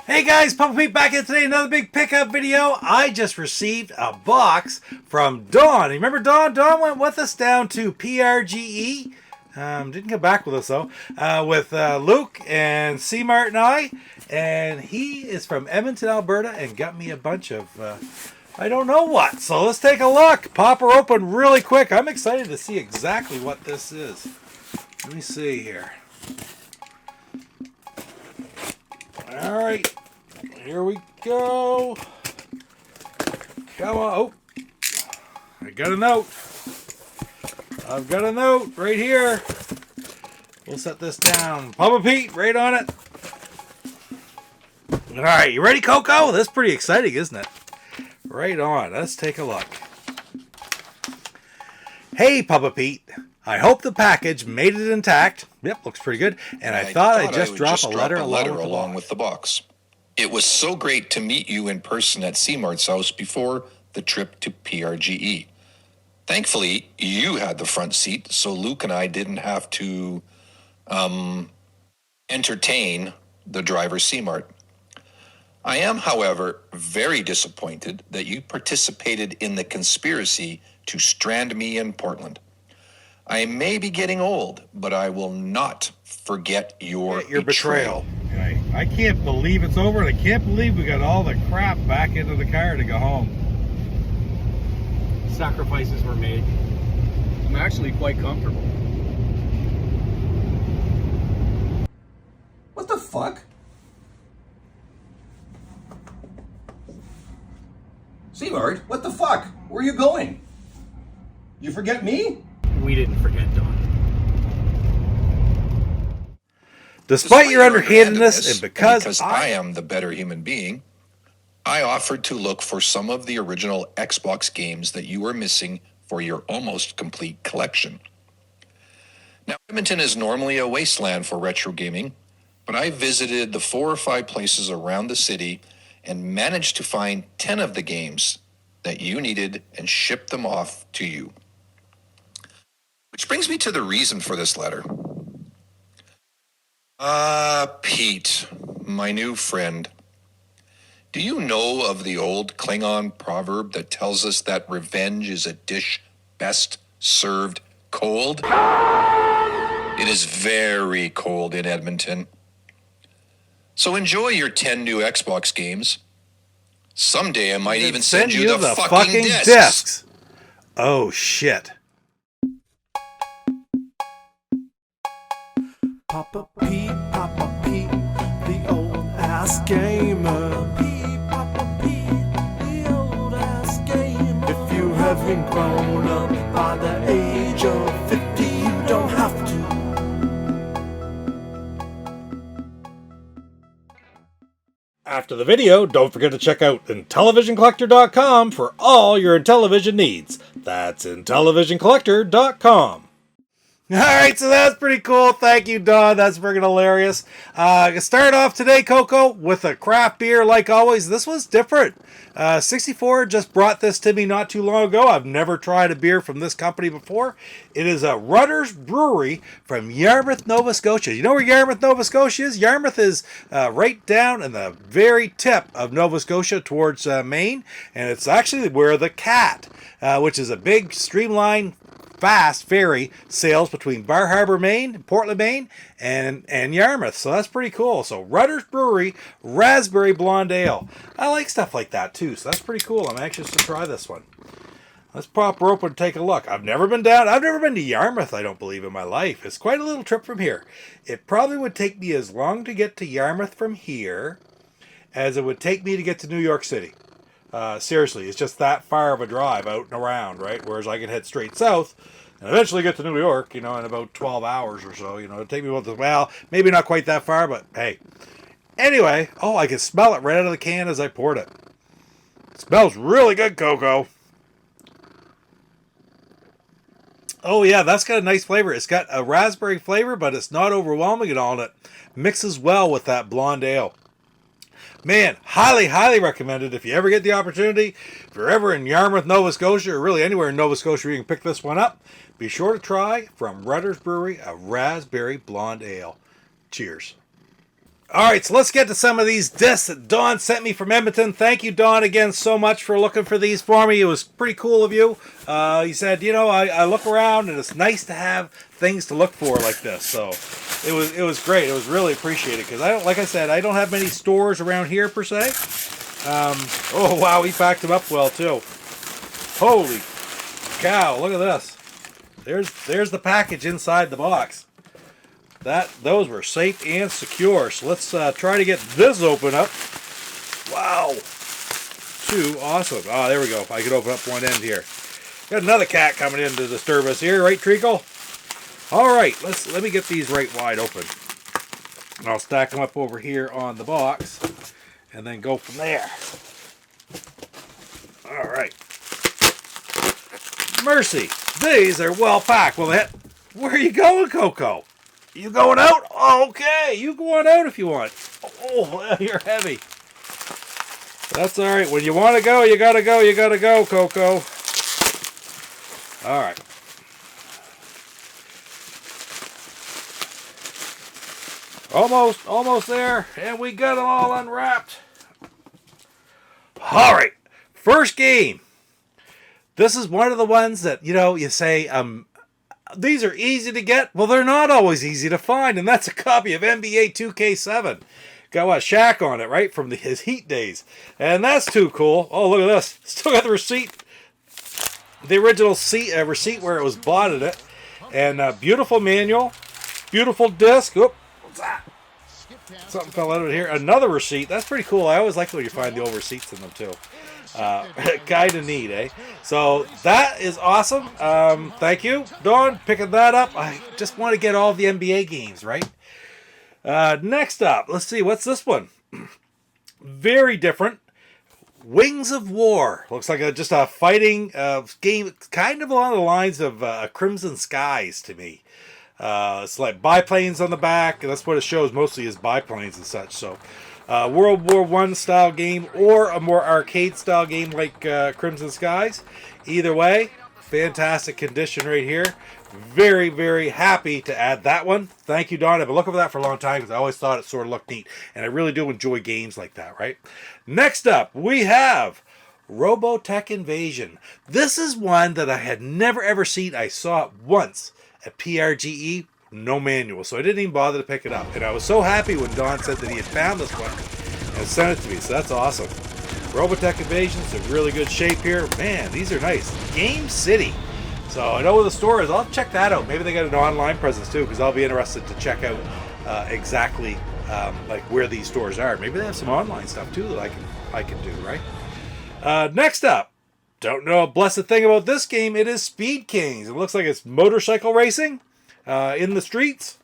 Hey guys, Papa Pete back in today, another big pickup video. I just received a box from Dawn. You remember Dawn? Dawn went with us down to PRGE. Didn't come back with us though. With Luke and C Mart and I. And he is from Edmonton, Alberta, and got me a bunch of I don't know what. So let's take a look. Pop her open really quick. I'm excited to see exactly what this is. Let me see here. All right, here we go. Come on. Oh, I got a note. I've got a note right here. We'll set this down. Papa Pete, right on it. All right, you ready, Coco? That's pretty exciting, isn't it? Right on. Let's take a look. Hey, Papa Pete. I hope the package made it intact. Yep, looks pretty good. And I thought I'd just drop a letter along with the box. It was so great to meet you in person at C-Mart's house before the trip to PRGE. Thankfully, you had the front seat, so Luke and I didn't have to entertain the driver C-Mart. I am, however, very disappointed that you participated in the conspiracy to strand me in Portland. I may be getting old, but I will not forget your betrayal. I can't believe it's over, and I can't believe we got all the crap back into the car to go home. Sacrifices were made. I'm actually quite comfortable. What the fuck? C-Mart, what the fuck? Where are you going? You forget me? We didn't forget Dawn. Despite your underhandedness, and because I am the better human being, I offered to look for some of the original Xbox games that you were missing for your almost complete collection. Now, Edmonton is normally a wasteland for retro gaming, but I visited the 4 or 5 places around the city and managed to find 10 of the games that you needed and shipped them off to you. Which brings me to the reason for this letter. Pete, my new friend, do you know of the old Klingon proverb that tells us that revenge is a dish best served cold? It is very cold in Edmonton. So enjoy your 10 new Xbox games. Someday I might even send you the fucking discs. Oh, shit. Papa Pete, the old ass gamer. Papa Pete, the old ass gamer. If you haven't grown up by the age of 50, you don't have to. After the video, don't forget to check out IntellivisionCollector.com for all your Intellivision needs. That's IntellivisionCollector.com. Alright, so that's pretty cool. Thank you, Don. That's freaking hilarious. Start off today, Coco, with a craft beer like always. This was different. 64 just brought this to me not too long ago. I've never tried a beer from this company before. It is a Rutter's Brewery from Yarmouth, Nova Scotia. You know where Yarmouth, Nova Scotia is? Yarmouth is right down in the very tip of Nova Scotia towards Maine. And it's actually where the Cat, which is a big streamlined fast ferry sails between Bar Harbor, Maine, Portland, Maine, and Yarmouth. So that's pretty cool. So Rutter's Brewery Raspberry Blonde Ale. I like stuff like that too. So that's pretty cool. I'm anxious to try this one. Let's pop her open and take a look. I've never been to Yarmouth, I don't believe, in my life. It's quite a little trip from here. It probably would take me as long to get to Yarmouth from here as it would take me to get to New York City. Seriously, it's just that far of a drive out and around, right? Whereas I can head straight south and eventually get to New York, in about 12 hours or so. It'd take me well, maybe not quite that far, but hey. Anyway, oh, I can smell it right out of the can as I poured it. It smells really good, Coco. Oh yeah, that's got a nice flavor. It's got a raspberry flavor, but it's not overwhelming at all, and it mixes well with that blonde ale. Man, highly, highly recommended if you ever get the opportunity. If you're ever in Yarmouth, Nova Scotia, or really anywhere in Nova Scotia, you can pick this one up. Be sure to try from Rutter's Brewery a Raspberry Blonde Ale. Cheers. All right, so let's get to some of these discs that Dawn sent me from Edmonton. Thank you, Dawn, again so much for looking for these for me. It was pretty cool of you. You said, you know, I look around and it's nice to have things to look for like this. So it was great. It was really appreciated because like I said, I don't have many stores around here per se. Oh wow, he packed them up well too. Holy cow! Look at this. There's the package inside the box. Those were safe and secure. So let's try to get this open up. Wow. Too awesome. Ah, there we go. I can open up one end here. Got another cat coming in to disturb us here, right, Treacle? All right, let me get these right wide open. I'll stack them up over here on the box and then go from there. All right. Mercy. These are well packed. Well, where are you going, Coco? You going out? Okay, you going out if you want. Oh, you're heavy. That's all right. When you want to go, you gotta go. You gotta go, Coco. All right. Almost there, and we got them all unwrapped. All right, first game. This is one of the ones that, you know, you say, these are easy to get. Well, they're not always easy to find, and that's a copy of NBA 2K7. Got what, Shaq on it, right, from his Heat days. And that's too cool. Oh, look at this. Still got the receipt. The original receipt where it was bought in it. And beautiful manual. Beautiful disc. Oop, what's that? Something fell out of here. Another receipt. That's pretty cool. I always like when you find the old receipts in them, too. Kind of neat, eh? So that is awesome. Thank you, Dawn, picking that up. I just want to get all the NBA games, right? Next up, let's see, what's this one? Very different. Wings of War. Looks like just a fighting game, kind of along the lines of Crimson Skies to me. It's like biplanes on the back, and that's what it shows mostly is biplanes and such. So World War I style game or a more arcade style game like Crimson Skies. Either way, fantastic condition right here. Very, very happy to add that one. Thank you, Don. I've been looking for that for a long time because I always thought it sort of looked neat. And I really do enjoy games like that, right? Next up, we have Robotech Invasion. This is one that I had never ever seen. I saw it once at PRGE, no manual. So I didn't even bother to pick it up. And I was so happy when Don said that he had found this one and sent it to me. So that's awesome. Robotech Invasion's in really good shape here. Man, these are nice. Game City. So I know where the store is. I'll check that out. Maybe they got an online presence too, because I'll be interested to check out exactly like where these stores are. Maybe they have some online stuff too that I can do, right? Next up, don't know a blessed thing about this game. It is Speed Kings. It looks like it's motorcycle racing in the streets,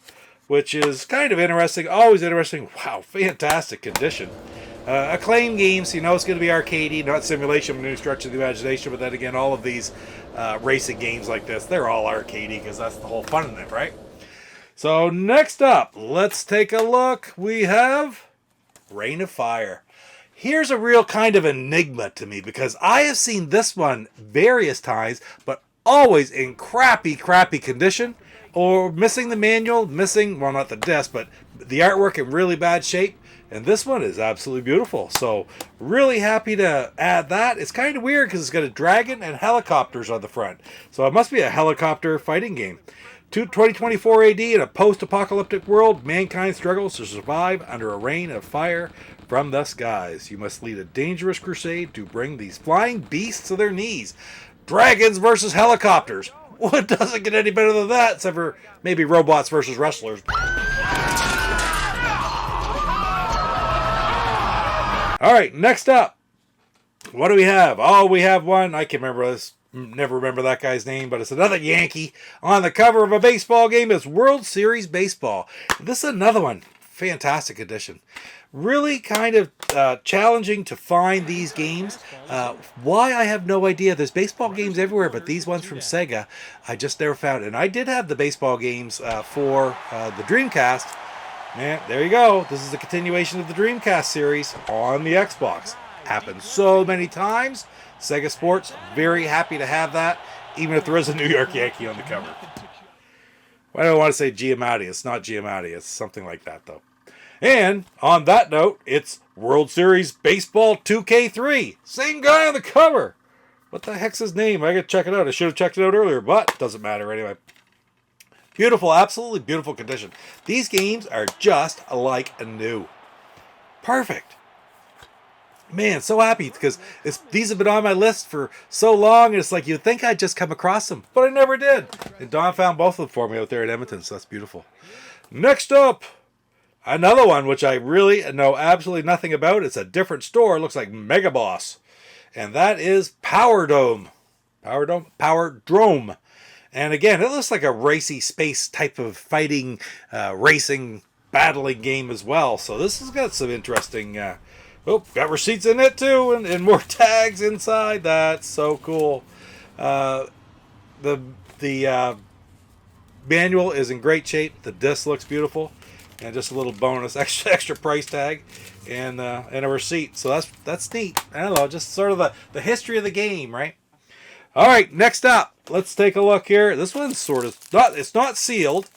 which is kind of interesting. Always interesting. Wow, fantastic condition. Acclaim games, you know it's going to be arcadey, not simulation when you stretch of the imagination, but then again, all of these racing games like this, they're all arcadey because that's the whole fun in it, right? So next up, let's take a look. We have Reign of Fire. Here's a real kind of enigma to me because I have seen this one various times, but always in crappy condition or missing the manual, well, not the disc, but the artwork in really bad shape. And this one is absolutely beautiful. So really happy to add that. It's kind of weird because it's got a dragon and helicopters on the front. So it must be a helicopter fighting game. 2024 AD in a post-apocalyptic world, mankind struggles to survive under a rain of fire from the skies. You must lead a dangerous crusade to bring these flying beasts to their knees. Dragons versus helicopters. What doesn't get any better than that, except for maybe robots versus wrestlers. All right, next up, what do we have? Oh, we have one. I can remember this. Never remember that guy's name, but it's another Yankee on the cover of a baseball game. It's World Series Baseball. This is another one. Fantastic edition. Really kind of challenging to find these games. Why, I have no idea. There's baseball games everywhere, but these ones from Sega, I just never found. And I did have the baseball games for the Dreamcast. Man, there you go. This is a continuation of the Dreamcast series on the Xbox. Happened so many times. Sega Sports, very happy to have that, even if there is a New York Yankee on the cover. Well, I don't want to say Giamatti. It's not Giamatti. It's something like that, though. And on that note, it's World Series Baseball 2K3. Same guy on the cover. What the heck's his name? I gotta check it out. I should have checked it out earlier, but it doesn't matter anyway. Beautiful, absolutely beautiful condition. These games are just like new. Perfect. Man, so happy because these have been on my list for so long, and it's like you'd think I'd just come across them, but I never did. And Don found both of them for me out there in Edmonton, so that's beautiful. Next up, another one which I really know absolutely nothing about. It's a different store. It looks like Mega Boss. And that is Power Dome. Power Drome. And again, it looks like a racy space type of fighting, racing, battling game as well. So this has got some interesting... got receipts in it too, and more tags inside. That's so cool. The manual is in great shape. The disc looks beautiful, and just a little bonus extra price tag, and a receipt. So that's neat. I don't know, just sort of the history of the game, right? All right, next up, let's take a look here. This one's sort of it's not sealed,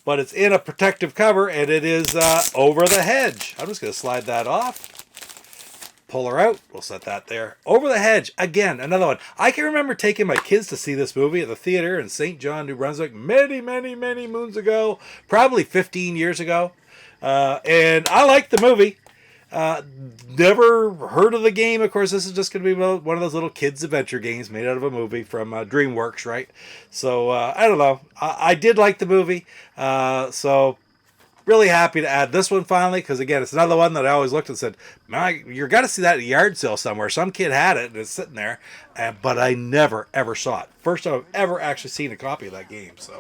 but it's in a protective cover, and it is Over the Hedge. I'm just gonna slide that off. Pull her out. We'll set that there. Over the Hedge. Again, another one. I can remember taking my kids to see this movie at the theater in St. John, New Brunswick many moons ago. Probably 15 years ago. And I liked the movie. Never heard of the game. Of course, this is just going to be one of those little kids' adventure games made out of a movie from DreamWorks, right? So, I don't know. I did like the movie. So... really happy to add this one finally, because again, it's another one that I always looked and said, man, you're got to see that at a yard sale somewhere. Some kid had it and it's sitting there, but I never ever saw it. First time I've ever actually seen a copy of that game. So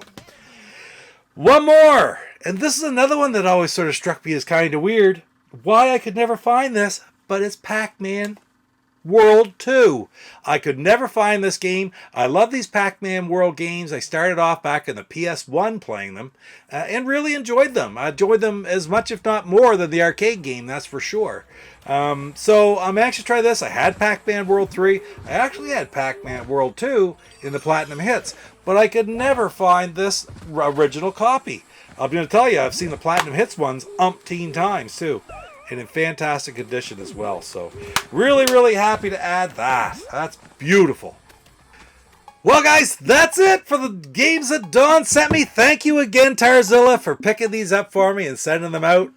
one more, and this is another one that always sort of struck me as kind of weird. Why I could never find this, but it's Pac-Man World 2. I could never find this game. I love these Pac-Man World games. I started off back in the PS1 playing them and really enjoyed them. I enjoyed them as much, if not more, than the arcade game, that's for sure. So I'm actually trying this. I had Pac-Man World 3. I actually had Pac-Man World 2 in the Platinum Hits, but I could never find this original copy. I'm going to tell you, I've seen the Platinum Hits ones umpteen times too. And in fantastic condition as well. So really happy to add that. That's beautiful. Well, guys, that's it for the games that Don sent me. Thank you again, Tarzilla, for picking these up for me and sending them out.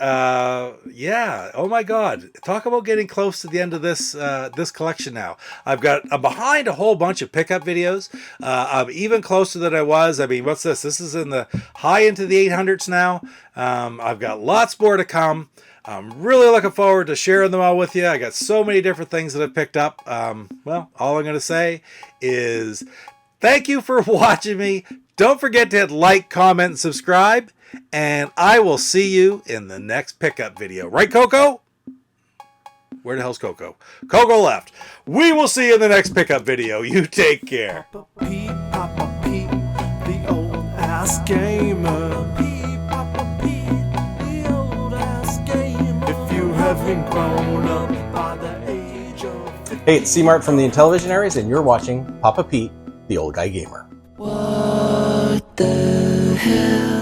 Yeah, oh my God. Talk about getting close to the end of this this collection now. I'm behind a whole bunch of pickup videos. I'm even closer than I was. I mean, what's this? This is in the high into the 800s now. I've got lots more to come. I'm really looking forward to sharing them all with you. I got so many different things that I've picked up. Well, all I'm going to say is thank you for watching me. Don't forget to hit like, comment, and subscribe. And I will see you in the next pickup video. Right, Coco? Where the hell's Coco? Coco left. We will see you in the next pickup video. You take care. Papa Pete, the old ass gamer. Papa Pete, the old ass gamer. If you haven't grown up by the age of 50. Hey, it's C-Mart from the Intellivision areas, and you're watching Papa Pete, the Old Guy Gamer. What the hell?